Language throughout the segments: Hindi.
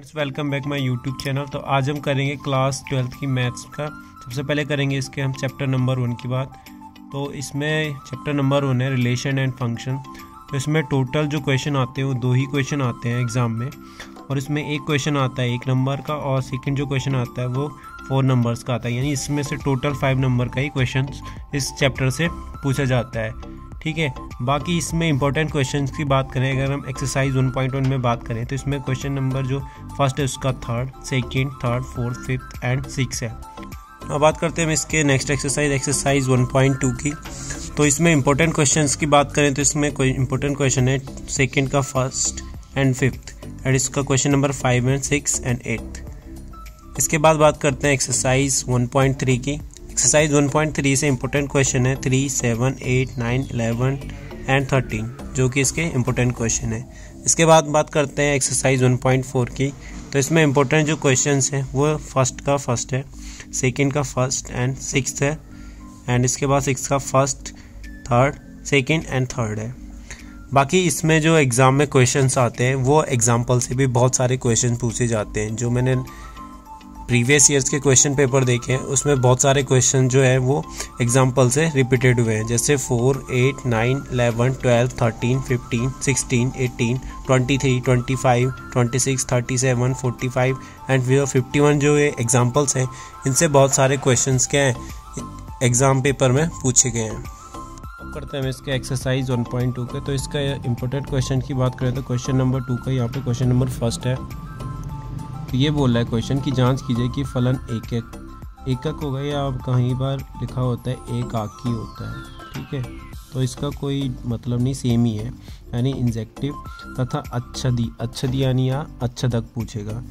Friends welcome back my YouTube channel. तो आज हम करेंगे क्लास 12th की मैथ्स का। सबसे पहले करेंगे इसके हम चैप्टर नंबर 1 की बात। तो इसमें चैप्टर नंबर 1 है रिलेशन एंड फंक्शन। तो इसमें टोटल जो क्वेश्चन आते हैं वो 2 ही क्वेश्चन आते हैं एग्ज़ाम में, और इसमें एक क्वेश्चन आता है 1 नंबर का और सेकंड जो क्वेश्चन आता है वो 4 नंबर्स का आता है। यानी इसमें से टोटल 5 नंबर का ही क्वेश्चन इस चैप्टर से पूछा जाता है। ठीक है, बाकी इसमें इंपॉर्टेंट क्वेश्चंस की बात करें, अगर हम एक्सरसाइज 1.1 में बात करें तो इसमें क्वेश्चन नंबर जो फर्स्ट है उसका 3rd, 2nd, 3rd, 4th, 5th and 6 है। अब बात करते हैं हम इसके नेक्स्ट एक्सरसाइज 1.2 की। तो इसमें इंपॉर्टेंट क्वेश्चंस की बात करें तो इसमें कोई इंपॉर्टेंट क्वेश्चन है 2nd का 1st एंड 5th एंड इसका question number 5 and 6 and 8th। इसके बाद बात करते हैं एक्सरसाइज 1.3 की। एक्सरसाइज 1.3 से इंपॉर्टेंट क्वेश्चन है 3, 7, 8, 9, 11 एंड 13 जो कि इसके इंपॉर्टेंट क्वेश्चन है। इसके बाद बात करते हैं एक्सरसाइज 1.4 की। तो इसमें इंपॉर्टेंट जो क्वेश्चंस हैं वो फर्स्ट का फर्स्ट है, सेकंड का फर्स्ट एंड 6th है, एंड इसके बाद 6 का 1st, 3rd, 2nd and 3rd है। बाकी इसमें जो एग्ज़ाम में क्वेश्चंस आते हैं वो एग्जाम्पल से भी बहुत सारे क्वेश्चन पूछे जाते हैं। जो मैंने प्रीवियस ईयर्स के क्वेश्चन पेपर देखे हैं उसमें बहुत सारे क्वेश्चन जो है वो एग्जाम्पल से रिपीटेड हुए हैं, जैसे 4, 8, 9, 11, 12, 13, 15, 16, 18, 23, 25, 26, 37, 45 एंड 51 जो ये एग्जाम्पल्स हैं इनसे बहुत सारे क्वेश्चंस क्या हैं एग्ज़ाम पेपर में पूछे गए हैं। अब करते हैं हम इसके एक्सरसाइज 1.2 के। तो इसका इंपॉर्टेंट क्वेश्चन की बात करें तो क्वेश्चन नंबर 2 का यहाँ पे क्वेश्चन नंबर 1 है। तो ये बोल रहा है क्वेश्चन की जांच कीजिए कि फलन एकक होगा या कहीं बार लिखा होता है एकाकी होता है। ठीक है, तो इसका कोई मतलब नहीं, सेम ही है, यानी इंजेक्टिव तथा अच्छदी यानी या अच्छदक पूछेगा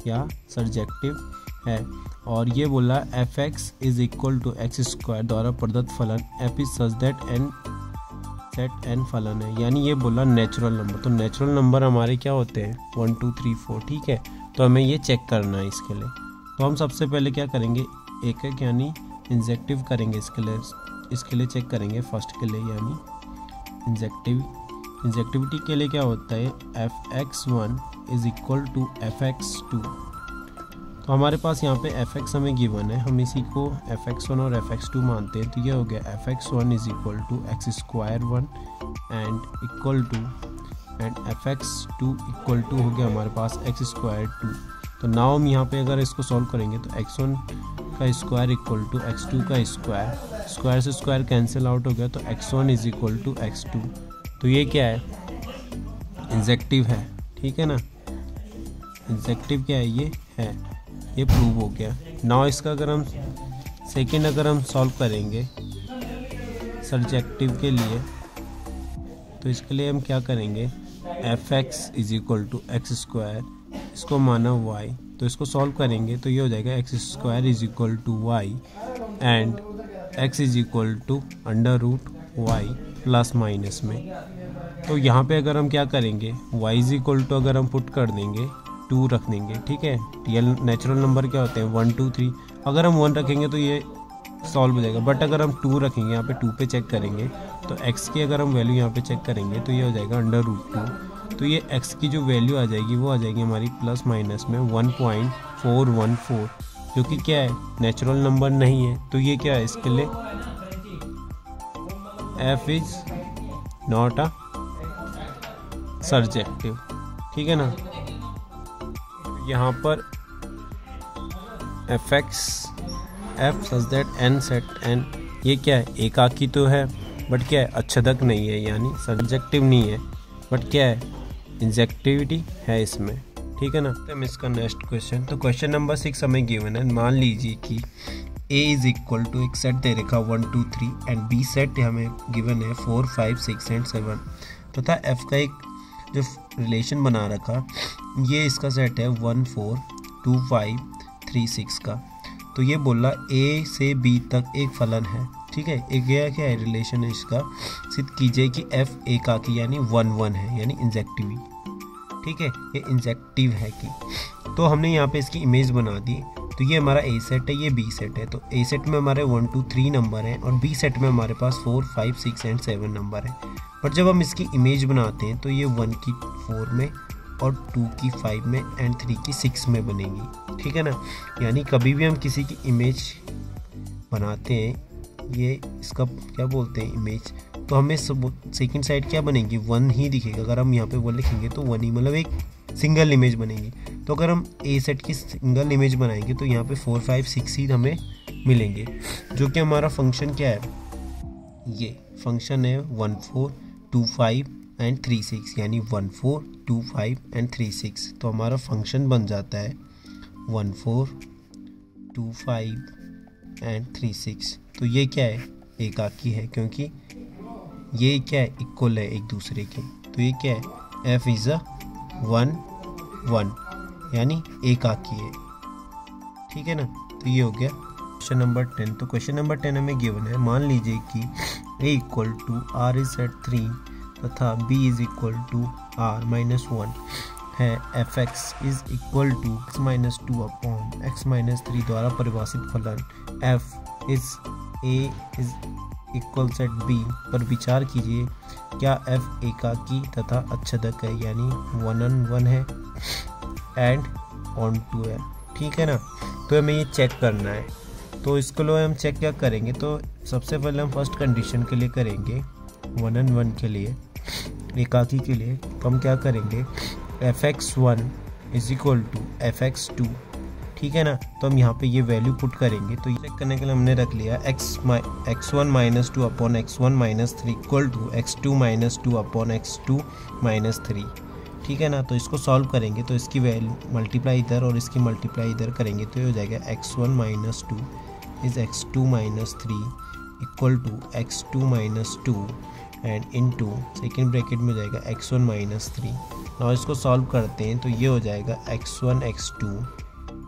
या सर्जेक्टिव है। और ये बोला fx is equal to x² द्वारा प्रदत्त फलन f is such that n set n फलन है, यानी ये बोला नेचुरल नंबर। तो नेचुरल नंबर हमारे क्या होते हैं 1, 2, 3, 4। ठीक है, तो हमें ये चेक करना है इसके लिए। तो हम सबसे पहले क्या करेंगे, एकक यानी इंजेक्टिव करेंगे इसके लिए चेक करेंगे फर्स्ट के लिए, यानी इंजेक्टिविटी के लिए क्या होता है fx1 is equal to fx2। तो हमारे पास यहाँ पे fx हमें गिवन है, हम इसी को fx1 और fx2 मानते हैं। तो ये हो गया fx1 is equal to x² 1 and equal to and fx2 equal to हो गया हमारे पास x² 2। तो नाउ हम यहाँ पे अगर इसको सॉल्व करेंगे तो x1 का स्क्वायर इक्वल टू x2 का स्क्वायर से स्क्वायर कैंसिल आउट हो गया, तो x1 is equal to x2। तो ये क्या है, इंजेक्टिव है। ठीक है ना, इंजेक्टिव क्या है, ये है, ये प्रूव हो गया। नाउ इसका अगर हम सॉल्व करेंगे सर्जेक्टिव के लिए, तो इसके लिए हम क्या करेंगे, fx is equal to x², इसको माना y, तो इसको सॉल्व करेंगे तो ये हो जाएगा x² is equal to y and x is equal to √y plus minus में। तो यहाँ पे अगर हम क्या करेंगे, y इज इक्वल टू अगर हम पुट कर देंगे 2 रख देंगे। ठीक है, रियल नेचुरल नंबर क्या होते हैं 1, 2, 3। अगर हम 1 रखेंगे तो ये सॉल्व हो जाएगा, बट अगर हम 2 रखेंगे, यहाँ पे 2 पे चेक करेंगे तो x की अगर हम वैल्यू यहाँ पे चेक करेंगे तो ये हो जाएगा √2। तो ये x की जो वैल्यू आ जाएगी वो आ जाएगी हमारी प्लस माइनस में 1.414, जो कि क्या है, नेचुरल नंबर नहीं है। तो ये क्या है, इसके लिए f is not a surjective. ठीक है ना, यहाँ पर f such that n set n, ये क्या है, एकाकी तो है बट क्या है, अच्छदक नहीं है, यानी सब्जेक्टिव नहीं है, बट क्या है, इंजेक्टिविटी है इसमें। ठीक है ना, तो हम इसका नेक्स्ट क्वेश्चन। तो क्वेश्चन नंबर 6 हमें गिवन है। मान लीजिए कि a इज इक्वल टू एक सेट दे रखा 1, 2, 3 एंड b सेट हमें गिवन है 4, 5, 6 एंड 7 तथा f का एक जो रिलेशन बना रखा, ये इसका सेट है 1, 4, 2, 5, 3, 6 का। तो ये बोला a से b तक एक फलन है। ठीक है, एक क्या है, रिलेशन है इसका, सिद्ध कीजिए कि f एकाकी यानी 1, 1 है, यानी इंजेक्टिव। ठीक है, ये इंजेक्टिव है कि, तो हमने यहाँ पे इसकी इमेज बना दी। तो ये हमारा a सेट है, ये b सेट है। तो a सेट में हमारे 1, 2, 3 नंबर हैं और b सेट में हमारे पास 4, 5, 6 एंड 7 नंबर है। बट जब हम इसकी इमेज बनाते हैं तो ये 1 की 4 में और 2 की 5 में एंड 3 की 6 में बनेगी, ठीक है ना। यानी कभी भी हम किसी की इमेज बनाते हैं, ये इसका क्या बोलते हैं इमेज, तो हमें सेकंड साइड क्या बनेगी, 1 ही दिखेगा। अगर हम यहाँ पे 1 लिखेंगे तो 1 ही, मतलब एक सिंगल इमेज बनेगी। तो अगर हम ए सेट की सिंगल इमेज बनाएंगे तो यहाँ पे 4 5 6 ही हमें मिलेंगे, जो कि हमारा फंक्शन क्या है, ये फंक्शन है 1 4 2 5 एंड 3 6, यानी 1 4 2 5 एंड 3 6। तो हमारा फंक्शन बन जाता है 1 4 2 5 एंड 3 6। तो ये क्या है, एकाकी है, क्योंकि ये क्या है, इक्वल है एक दूसरे के। तो ये क्या है, f इज़ अ 1 1, यानी एकाकी है, ठीक है ना। तो ये हो गया क्वेश्चन नंबर 10। तो क्वेश्चन नंबर 10 हमें गिवन है, मान लीजिए कि a equal to r is at 3 तथा b is equal to r minus 1 है। F X is equal to X minus 2 upon X minus 3 द्वारा परिभाषित फलन f is a is equal set b पर विचार कीजिए। क्या f एकाकी तथा अच्छेदक है, यानी 1 on 1 है एंड ऑन 2 है, ठीक है ना। तो हमें ये चेक करना है, तो इसको लो हम चेक क्या करेंगे। तो सबसे पहले हम फर्स्ट कंडीशन के लिए करेंगे 1 on 1 के लिए, एकाकी के लिए। तो हम क्या करेंगे, fx1 is equal to fx2, ठीक है ना। तो हम यहाँ पे ये वैल्यू पुट करेंगे। तो ये चेक करने के लिए हमने रख लिया x1 minus 2 upon x1 minus 3 equal to x2 minus 2 upon x2 minus 3, ठीक है ना। तो इसको सॉल्व करेंगे तो इसकी वैल्यू मल्टीप्लाई इधर और इसकी मल्टीप्लाई इधर करेंगे तो ये हो जाएगा x1 minus 2 is x2 minus 3 equal to x2 minus 2 and into second bracket में हो जाएगा x1 माइनस 3। नाउ इसको सॉल्व करते हैं तो ये हो जाएगा x1 x2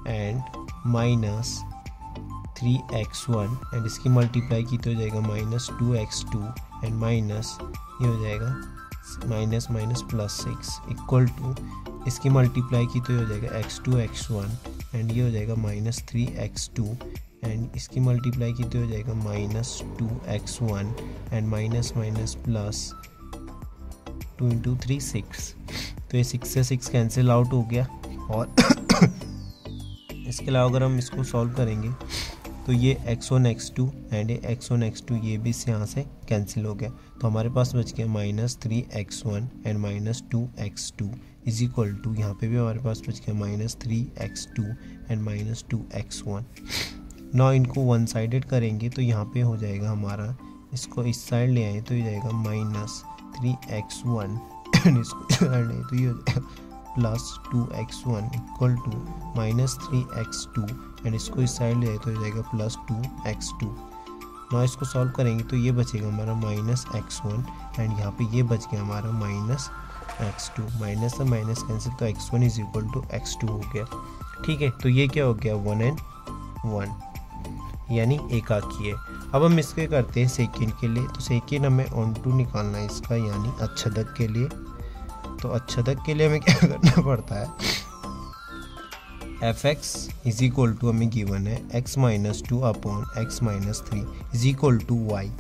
and minus 3x1 and इसकी मल्टीप्लाई की तो हो जाएगा माइनस 2x2 एंड माइनस ये हो जाएगा minus minus plus 6 equal to इसकी मल्टीप्लाई की तो ये हो जाएगा x2 x1 एंड ये हो जाएगा माइनस 3x2 एंड इसकी मल्टीप्लाई की तो हो जाएगा minus 2x1 and minus minus plus 2 into 3 6। तो ये 6 से 6 कैंसिल आउट हो गया। और इसके अलावा अगर हम इसको सॉल्व करेंगे तो ये x1 x2 एंड ये x1 x2 ये भी इस यहाँ से कैंसिल हो गया। तो हमारे पास बच गया minus 3x1 and minus 2x2 is equal to, यहाँ पे भी हमारे पास बच गया minus 3x2 and minus 2x1। ना इनको वन साइडेड करेंगे तो यहाँ पे हो जाएगा हमारा, इसको इस साइड ले आए तो ये जाएगा माइनस 3x1 इसको साइड ले तो ये हो जाएगा plus 2x1 equal to minus 3x2 and इसको इस साइड ले आए तो हो जाएगा प्लस 2x2। ना इसको सॉल्व करेंगे तो ये बचेगा हमारा माइनस x1 एंड यहाँ पे ये बच गया हमारा माइनस x2। माइनस से माइनस कैंसिल तो x1 is equal to x2 हो गया, ठीक है। तो ये क्या हो गया 1 and 1, यानी एकाकी है। अब हम इसके करते हैं सेकेंड के लिए। तो सेकेंड हमें ऑन टू निकालना है इसका, यानी अच्छेदक के लिए। तो अच्छेदक के लिए हमें क्या करना पड़ता है, F X is equal to हमें गिवन है x minus 2 upon X minus 3 is equal to Y,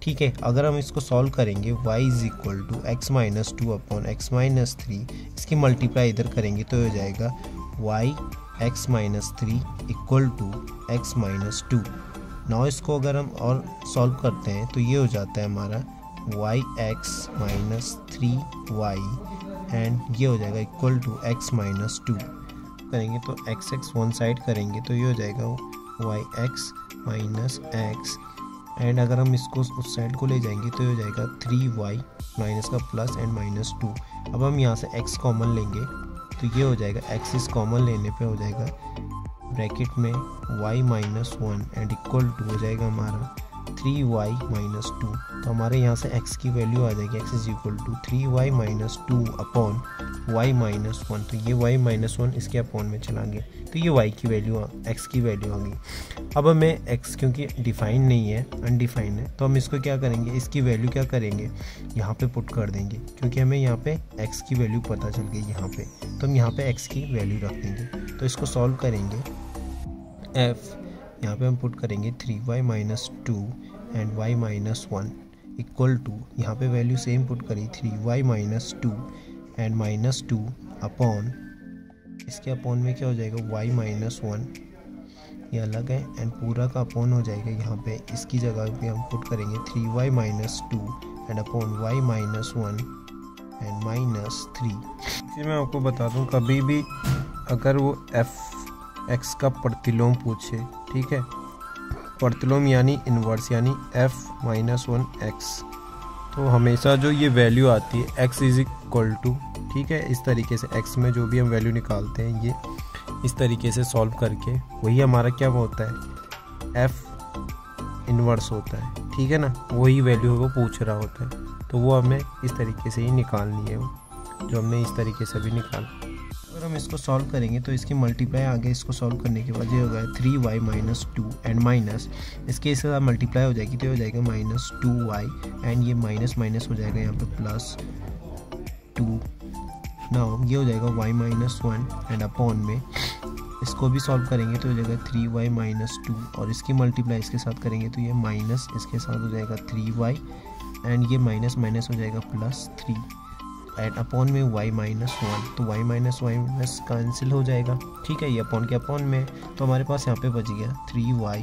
ठीक है। अगर हम इसको सॉल्व करेंगे y is equal to X minus 2 upon X minus 3, इसकी मल्टीप्लाई इधर करेंगे तो हो जाएगा y X minus 3 equal to X minus 2। Now इसको अगर हम और सॉल्व करते हैं तो ये हो जाता है हमारा y X minus 3y and ये हो जाएगा इक्वल टू एक्स माइनस 2। करेंगे तो एक्स एक्स वन साइड करेंगे तो ये हो जाएगा Y X minus X and अगर हम इसको उस साइड को ले जाएंगे तो ये हो जाएगा 3y माइनस का प्लस एंड माइनस 2। अब हम यहाँ से x कॉमन लेंगे तो ये हो जाएगा x इस कॉमन लेने पे हो जाएगा ब्रैकेट में y minus 1 and equal to हो जाएगा हमारा 3y माइनस 2। तो हमारे यहाँ से x की वैल्यू आ जाएगी x is equal to 3y minus 2 upon y minus 1। तो ये y माइनस 1 इसके अपॉन में चला गया तो ये y की वैल्यू x की वैल्यू आ गई। अब हमें x क्योंकि डिफाइन नहीं है, अनडिफाइंड है, तो हम इसको क्या करेंगे, इसकी वैल्यू क्या करेंगे यहाँ पे पुट कर देंगे क्योंकि हमें यहाँ पे x की वैल्यू पता चल गई यहाँ पे, तो हम यहाँ पे x की वैल्यू रख देंगे। तो इसको सॉल्व करेंगे, f यहाँ पे हम पुट करेंगे 3y minus 2 and y minus 1 equal to, यहाँ पे वैल्यू सेम पुट करी 3y minus 2 and minus 2 upon, इसके अपॉन में क्या हो जाएगा y माइनस 1, ये अलग है, एंड पूरा का अपॉन हो जाएगा यहाँ पे, इसकी जगह पे हम पुट करेंगे 3y minus 2 and upon y minus 1 and minus 3। जी मैं आपको बता दूं, कभी भी अगर वो f(x) का प्रतिलोम पूछे, ठीक है, प्रतिलोम यानी इन्वर्स यानी f माइनस 1x, तो हमेशा जो ये वैल्यू आती है x इज इक्वल टू, ठीक है, इस तरीके से x में जो भी हम वैल्यू निकालते हैं ये इस तरीके से सॉल्व करके वही हमारा क्या होता है, f इन्वर्स होता है, ठीक है ना, वही वैल्यू वो पूछ रहा होता है, तो वो हमें इस तरीके से ही निकालनी है, वो जो हमने इस तरीके से भी निकाला। अगर हम इसको सॉल्व करेंगे तो इसकी मल्टीप्लाई आगे इसको सॉल्व करने के बाद ये होगा 3y माइनस 2 एंड माइनस, इसके इसके साथ मल्टीप्लाई हो जाएगी तो ये हो जाएगा माइनस 2y एंड ये माइनस माइनस हो जाएगा यहाँ पे प्लस 2। नाउ ये हो जाएगा y माइनस 1 एंड अपॉन में इसको भी सॉल्व करेंगे तो हो जाएगा 3y माइनस 2 और इसकी मल्टीप्लाई इसके साथ करेंगे तो ये माइनस इसके साथ हो जाएगा 3y एंड ये माइनस माइनस हो जाएगा प्लस 3 एंड अपॉन में y माइनस 1, तो y माइनस माइनस कैंसिल हो जाएगा, ठीक है, ये अपॉन के अपॉन में, तो हमारे पास यहाँ पे बच गया 3y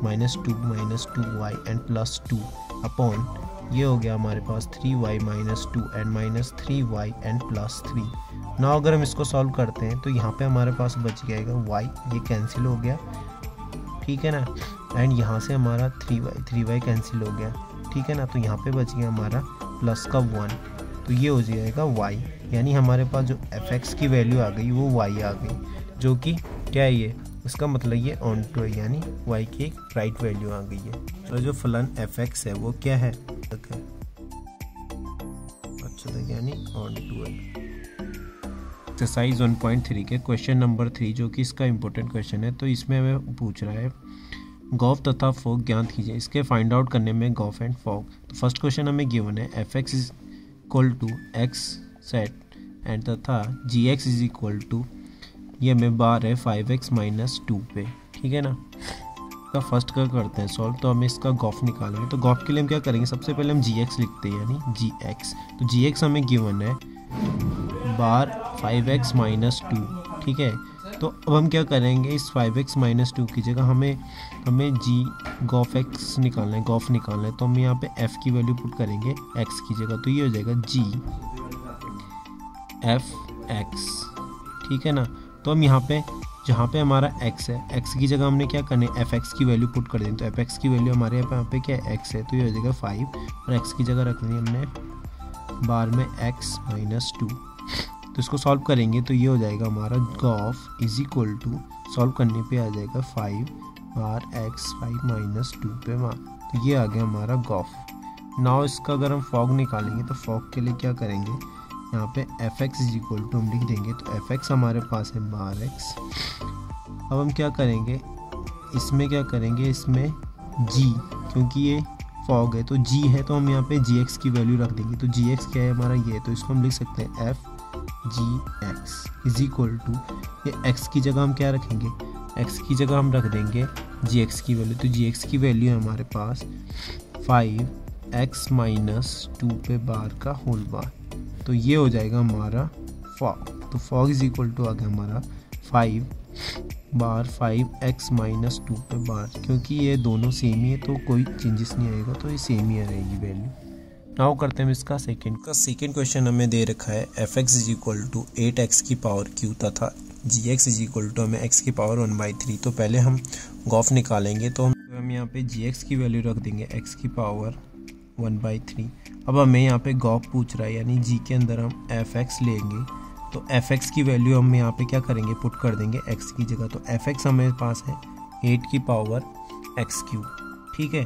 minus 2y and plus 2 upon, ये हो गया हमारे पास 3y minus 2 and minus 3y and plus 3। ना अगर हम इसको सॉल्व करते हैं तो यहाँ पे हमारे पास बच जाएगा y, ये कैंसिल हो गया, ठीक है ना, एंड यहाँ से हमारा 3y कैंसिल हो गया, ठीक है ना, तो यहाँ पे बच गया हमारा प्लस का 1, तो ये हो जाएगा y, यानी हमारे पास जो f(x) की वैल्यू आ गई वो y आ गई, जो कि क्या है ये, उसका मतलब ये ऑन टू है, यानी y की एक राइट वैल्यू आ गई है। तो जो फलन f(x) है वो क्या है, अच्छा था, यानी ऑन टू है। एक्सरसाइज 1.3 के क्वेश्चन नंबर 3, जो कि इसका इम्पोर्टेंट क्वेश्चन है, तो इसमें हमें पूछ रहा है गॉफ तथा फॉग ज्ञात कीजिए, इसके फाइंड आउट करने में गॉफ एंड फॉग। तो फर्स्ट क्वेश्चन हमें गिवन है f(x) is equal to x set and तथा gx इज इक्वल टू, ये हमें बार है 5x माइनस 2 पे, ठीक है ना। का फर्स्ट का करते हैं सॉल्व, तो हमें इसका गॉफ निकालना है, तो गॉफ के लिए हम क्या करेंगे, सबसे पहले हम gx लिखते हैं, यानी gx, तो gx हमें गिवन है बार 5x माइनस 2, ठीक है, तो अब हम क्या करेंगे, इस 5x माइनस 2 की जगह हमें गॉफ x निकालना है, गॉफ निकालना है, तो हम यहाँ पे f की वैल्यू पुट करेंगे x की जगह, तो ये हो जाएगा g f x, ठीक है ना। तो हम यहाँ पे जहाँ पे हमारा x है, x की जगह हमने क्या करना है, fx की वैल्यू पुट कर देंगे, तो fx की वैल्यू हमारे यहाँ पे क्या है, x है, तो ये हो जाएगा 5 और x की जगह रख दी हमने बार में x माइनस 2, तो इसको सॉल्व करेंगे तो ये हो जाएगा हमारा gof is equal to, solve करने पे आ जाएगा 5 बार x 5 माइनस 2 पे मान, तो ये आ गया हमारा गॉफ। नाउ इसका अगर हम फॉग निकालेंगे तो फॉग के लिए क्या करेंगे, यहाँ पे f(x) इज इक्वल टू हम लिख देंगे, तो f(x) हमारे पास है बार x। अब हम क्या करेंगे, इसमें क्या करेंगे, इसमें g, क्योंकि ये फॉग है तो g है, तो हम यहाँ पे gx की वैल्यू रख देंगे, तो gx क्या है हमारा ये, तो इसको हम लिख सकते हैं f gx is equal to, ये x की जगह हम क्या रखेंगे, x की जगह हम रख देंगे gx की वैल्यू, तो gx की वैल्यू है हमारे पास 5x माइनस 2 पे बार का होल बार, तो ये हो जाएगा हमारा फॉग। तो फॉग इज इक्वल टू आ गया हमारा 5 बार 5x माइनस 2 पे बार, क्योंकि ये दोनों सेम ही है तो कोई चेंजेस नहीं आएगा, तो ये सेम ही रहेगी वैल्यू। नाउ करते हैं इसका सेकेंड क्वेश्चन हमें दे रखा है f(x) is equal to 8x की पावर q तथा gx इज इक्वल टू हमें x की पावर 1/3। तो पहले हम गॉफ निकालेंगे, तो हम यहाँ पे gx की वैल्यू रख देंगे x की पावर 1/3। अब हमें यहाँ पे गॉफ पूछ रहा है, यानी g के अंदर हम f(x) लेंगे, तो f(x) की वैल्यू हम यहाँ पे क्या करेंगे, पुट कर देंगे x की जगह, तो f(x) हमारे पास है 8 की पावर x3, ठीक है,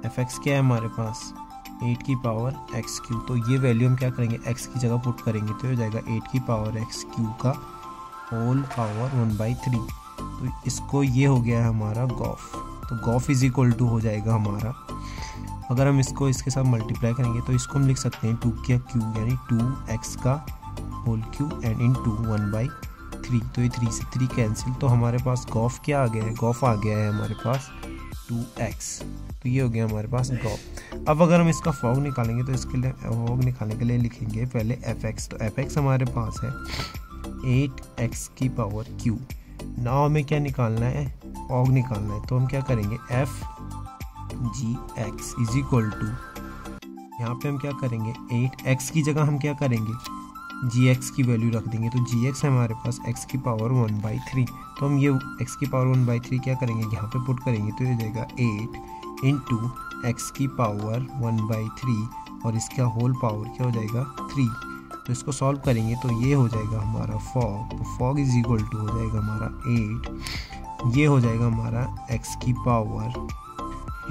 f(x) क्या है हमारे पास 8 की पावर x3, तो ये वैल्यू हम क्या करेंगे, x की जगह पुट करेंगे, तो हो जाएगा 8 की पावर x3 का होल पावर 1/3, तो इसको ये हो गया है हमारा गॉफ। तो गॉफ इज इक्वल टू हो जाएगा हमारा, अगर हम इसको इसके साथ मल्टीप्लाई करेंगे तो इसको हम लिख सकते हैं 2 का क्यूब, यानी 2x का होल क्यूब एंड इनटू 1/3, तो ये 3 से 3 कैंसिल, तो हमारे पास गॉफ क्या आ गया है, गॉफ आ गया है हमारे पास 2x, तो ये हो गया हमारे पास गॉफ। अब अगर हम इसका फॉग निकालेंगे तो इसके लिए फॉग निकालने के लिए लिखेंगे पहले f(x), तो f(x) हमारे पास है 8x की पावर q। नाउ हमें क्या निकालना है, फॉग निकालना है। तो हम क्या करेंगे, f ji x is equal to, यहाँ पे हम क्या करेंगे 8x की जगह हम क्या करेंगे gx की वैल्यू रख देंगे। तो gx है हमारे पास x की पावर 1/3। तो हम ये x की पावर 1/3 क्या करेंगे, यहाँ पे पुट करेंगे तो ये जाएगा 8 इंटू x की पावर 1/3 और इसका होल पावर क्या हो जाएगा 3। तो इसको सॉल्व करेंगे तो ये हो जाएगा हमारा फॉग। तो फॉग इज इक्वल टू हो जाएगा हमारा 8, ये हो जाएगा हमारा x की पावर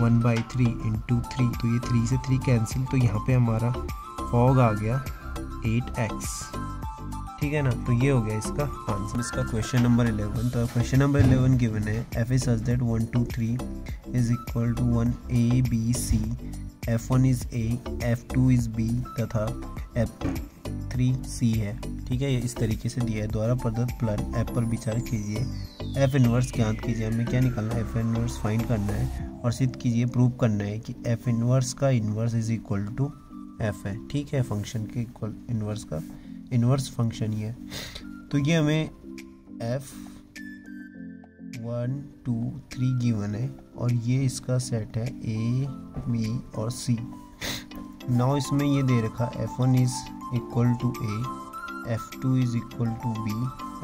1/3 इंटू 3। तो ये 3 से 3 कैंसिल, तो यहाँ पे हमारा फॉग आ गया 8x। ठीक है ना, तो ये हो गया इसका आंसर। इसका क्वेश्चन नंबर 11। तो क्वेश्चन नंबर 11 गिवन है f is such that 1 2 3 is equal to 1 a b c, f1 is a, f2 is b तथा f3 c है। ठीक है, ये इस तरीके से दिया है। द्वारा प्रदत्त प्लान f पर विचार कीजिए, f इनवर्स ज्ञात कीजिए। हमें क्या निकालना है, f इनवर्स फाइंड करना है और सिद्ध कीजिए, प्रूव करना है कि f इनवर्स का inverse is equal to f है। ठीक है, फंक्शन के इक्वल इनवर्स का इनवर्स फंक्शन ही है। तो ये हमें f 1 2 3 गिवन है और ये इसका सेट है a b और c। नाउ इसमें ये दे रखा f1 is equal to a, f2 is equal to b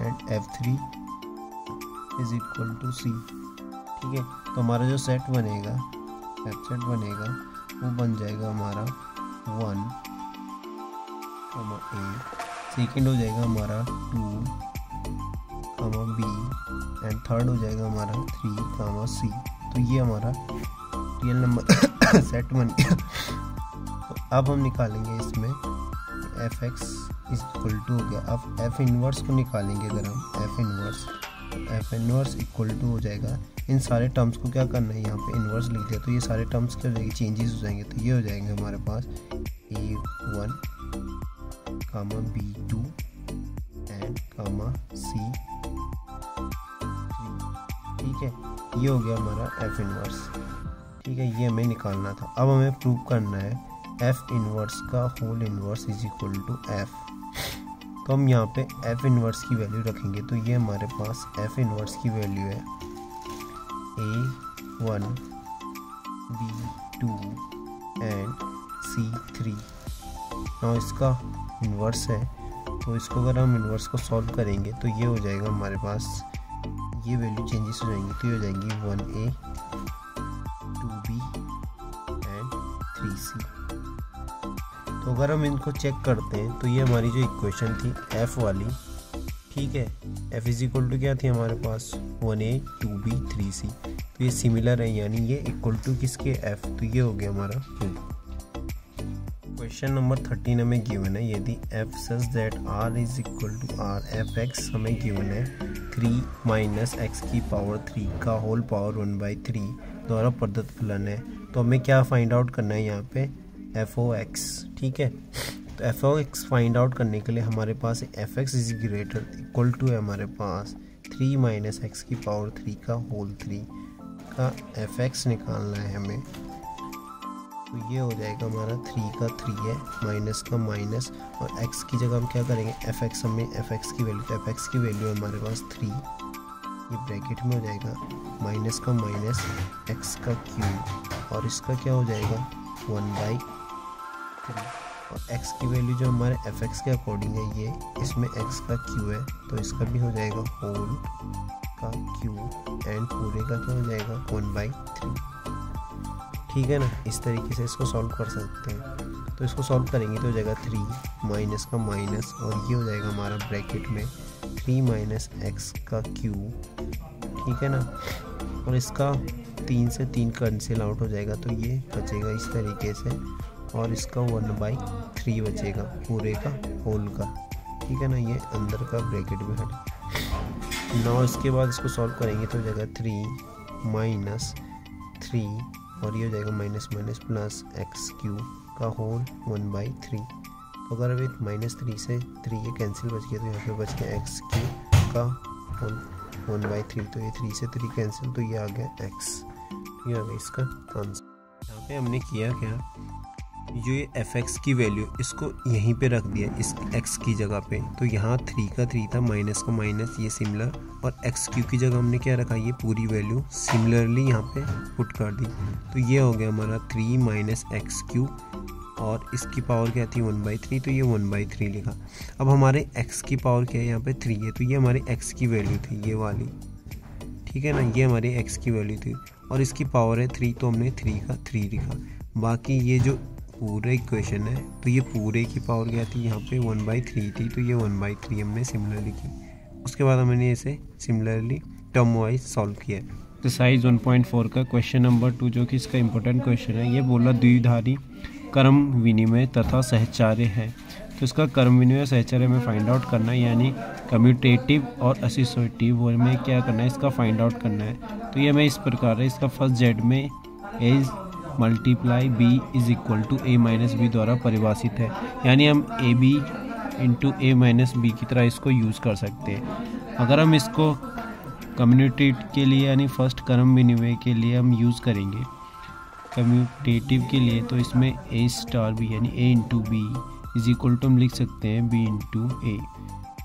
and f3 is equal to c। ठीक है, तो हमारा जो सेट बनेगा, सेट बनेगा वो बन जाएगा हमारा 1 a, सेकेंड हो जाएगा हमारा 2 b एंड थर्ड हो जाएगा हमारा 3 c। तो ये हमारा रियल नंबर सेट बन गया। तो अब हम निकालेंगे इसमें fx इज इक्वल टू हो गया। अब f इनवर्स को निकालेंगे अगर हम f इनवर्स इक्वल टू हो जाएगा, इन सारे टर्म्स को क्या करना है, यहाँ पे इनवर्स लिख दिया। तो ये सारे टर्म्स क्या हो जाएंगे, चेंजेस हो जाएंगे। तो ये हो जाएंगे हमारे पास a1 b2 एंड c3। ठीक है, ये हो गया हमारा f इनवर्स। ठीक है, ये हमें निकालना था। अब हमें प्रूव करना है f इनवर्स का whole inverse is equal to f। तो हम यहाँ पे f इनवर्स की वैल्यू रखेंगे। तो ये हमारे पास f इनवर्स की वैल्यू है a1 b2 एंड c3। और इसका इन्वर्स है, तो इसको अगर हम इन्वर्स को सॉल्व करेंगे तो ये हो जाएगा हमारे पास, ये वैल्यू चेंजेस हो जाएंगी। तो ये हो जाएंगी 1a 2b एंड 3c। तो अगर हम इनको चेक करते हैं तो ये हमारी जो इक्वेशन थी f वाली, ठीक है, f इज इक्वल टू क्या थी हमारे पास 1a 2b 3c। तो ये सिमिलर है, यानी ये इक्वल टू किसके f। तो ये हो गया हमारा q। क्वेश्चन नंबर 13 हमें गिवन है, यदि f such that r is equal to r, f(x) हमें गिवन है 3 माइनस x की पावर 3 का होल पावर 1/3 द्वारा प्रदत्त फलन है। तो हमें क्या फाइंड आउट करना है यहाँ पे, f(x). ठीक है, तो f(x) फाइंड आउट करने के लिए हमारे पास f(x) is greater equal to है हमारे पास 3 माइनस x की पावर 3 का होल 3 का f(x) निकालना है हमें। तो ये हो जाएगा हमारा 3 का 3 है, माइनस का माइनस, और x की जगह हम क्या करेंगे f(x), हमें f(x) की वैल्यू, तो f(x) की वैल्यू है हमारे पास 3, ये ब्रैकेट में हो जाएगा माइनस का माइनस x का क्यूब, और इसका क्या हो जाएगा 1/3, और x की वैल्यू जो हमारे f(x) के अकॉर्डिंग है, ये इसमें x का क्यू है, तो इसका भी हो जाएगा होल का क्यूब एंड पूरे का क्या हो जाएगा 1/3। ठीक है ना, इस तरीके से इसको सॉल्व कर सकते हैं। तो इसको सॉल्व करेंगे तो हो जाएगा 3 माइनस का माइनस, और ये हो जाएगा हमारा ब्रैकेट में 3 माइनस एक्स का क्यूब। ठीक है ना, और इसका 3 से 3 कैंसिल आउट हो जाएगा, तो ये बचेगा इस तरीके से, और इसका 1/3 बचेगा पूरे का होल का। ठीक है ना, ये अंदर का ब्रैकेट में हट। नाउ इसके बाद इसको सॉल्व करेंगे तो हो जाएगा 3 माइनस 3, और ये हो जाएगा minus minus plus x cube का होल 1/3। तो अगर अभी -3 से 3 ये कैंसिल बच गया, तो यहाँ पे बच गया एक्स क्यूब का होल 1/3। तो ये 3 से 3 कैंसिल, तो ये आ गया एक्स। ये आ गया इसका आंसर। यहाँ पे हमने किया क्या, जो ये fx की वैल्यू इसको यहीं पे रख दिया इस x की जगह पे, तो यहाँ 3 का 3 था, माइनस का माइनस, ये सिमिलर, और xq की जगह हमने क्या रखा, ये पूरी वैल्यू सिमिलरली यहाँ पे पुट कर दी। तो ये हो गया हमारा 3 माइनस xq, और इसकी पावर क्या थी 1/3, तो ये 1/3 लिखा। अब हमारे x की पावर क्या है, यहाँ पे 3 है, तो ये हमारी x की वैल्यू थी ये वाली, ठीक है ना, ये हमारी x की वैल्यू थी, और इसकी पावर है 3, तो हमने 3 का 3 लिखा। बाकी ये जो पूरा इक्वेशन है, तो ये पूरे की पावर क्या थी, यहाँ पे 1/3 थी, तो ये 1/3 हमने सिमिलर लिखी। उसके बाद हमने इसे सिमिलरली टर्म वाइज सॉल्व किया। एक्सरसाइज 1.4 का क्वेश्चन नंबर 2, जो कि इसका इंपॉर्टेंट क्वेश्चन है, ये बोला द्विधारी क्रम विनिमय तथा सहचार्य है। तो इसका क्रम विनिमय सहचार्य में फाइंड आउट करना है, यानी कम्यूटेटिव और एसोसिएटिव में क्या करना है, इसका फाइंड आउट करना है। तो ये मैं इस प्रकार है, इसका फर्स्ट जेड में as multiply b is equal to a minus b द्वारा परिभाषित है, यानी हम a b into a minus b की तरह इसको यूज़ कर सकते हैं। अगर हम इसको कम्यूटेटिव के लिए यानी फर्स्ट क्रम विनिमय के लिए हम यूज़ करेंगे कम्यूटेटिव के लिए, तो इसमें ए स्टार बी यानी A into B is equal to हम लिख सकते हैं बी इंटू ए।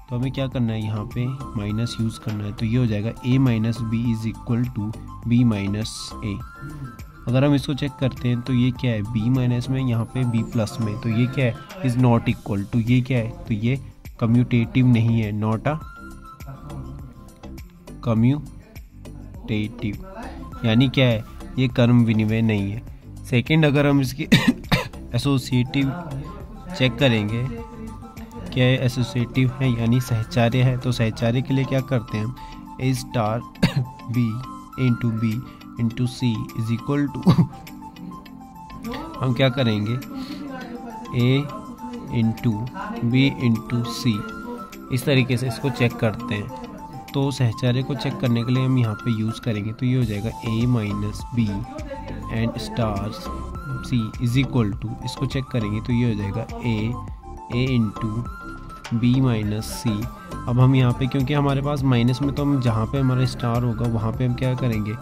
तो हमें क्या करना है, यहाँ पे माइनस यूज़ करना है, तो ये हो जाएगा A minus B is equal to B minus A. अगर हम इसको चेक करते हैं तो ये क्या है, b माइनस में, यहाँ पे b प्लस में, तो ये क्या है, इज़ नॉट इक्वल टू, ये क्या है, तो ये कम्यूटेटिव नहीं है, नॉट अ कम्यूटेटिव, यानी क्या है, ये क्रम विनिमय नहीं है। सेकंड, अगर हम इसकी एसोसिएटिव चेक करेंगे, क्या है, एसोसिएटिव है यानी सहचार्य है, तो सहचार्य के लिए क्या करते हैं हम, A star B into B into C is equal to हम क्या करेंगे, A into B into C, इस तरीके से इसको चेक करते हैं। तो सहचार्य को चेक करने के लिए हम यहाँ पे यूज़ करेंगे, तो ये हो जाएगा A minus B and star C is equal to, इसको चेक करेंगे तो ये हो जाएगा A into B minus C. अब हम यहाँ पे, क्योंकि हमारे पास माइनस में, तो हम जहाँ पे हमारा स्टार होगा वहाँ पे हम क्या करेंगे,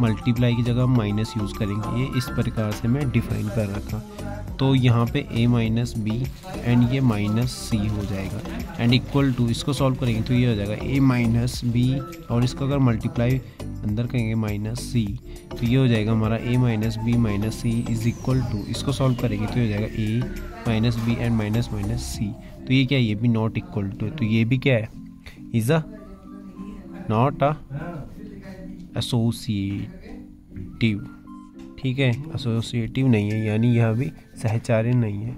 मल्टीप्लाई की जगह हम माइनस यूज़ करेंगे। ये इस प्रकार से मैं डिफाइन कर रखा। तो यहाँ पे a माइनस बी एंड ये माइनस सी हो जाएगा एंड इक्वल टू, इसको सॉल्व करेंगे तो ये हो जाएगा a माइनस बी, और इसको अगर मल्टीप्लाई अंदर करेंगे माइनस सी, तो ये हो जाएगा हमारा a minus B minus C is equal to, इसको सॉल्व करेंगे तो ये हो जाएगा a minus B and minus minus C. तो ये क्या है, ये भी नॉट इक्वल टू, तो ये भी क्या है, is a not a associative, ठीक है, एसोसिएटिव नहीं है, यानी यह भी सहचार्य नहीं है।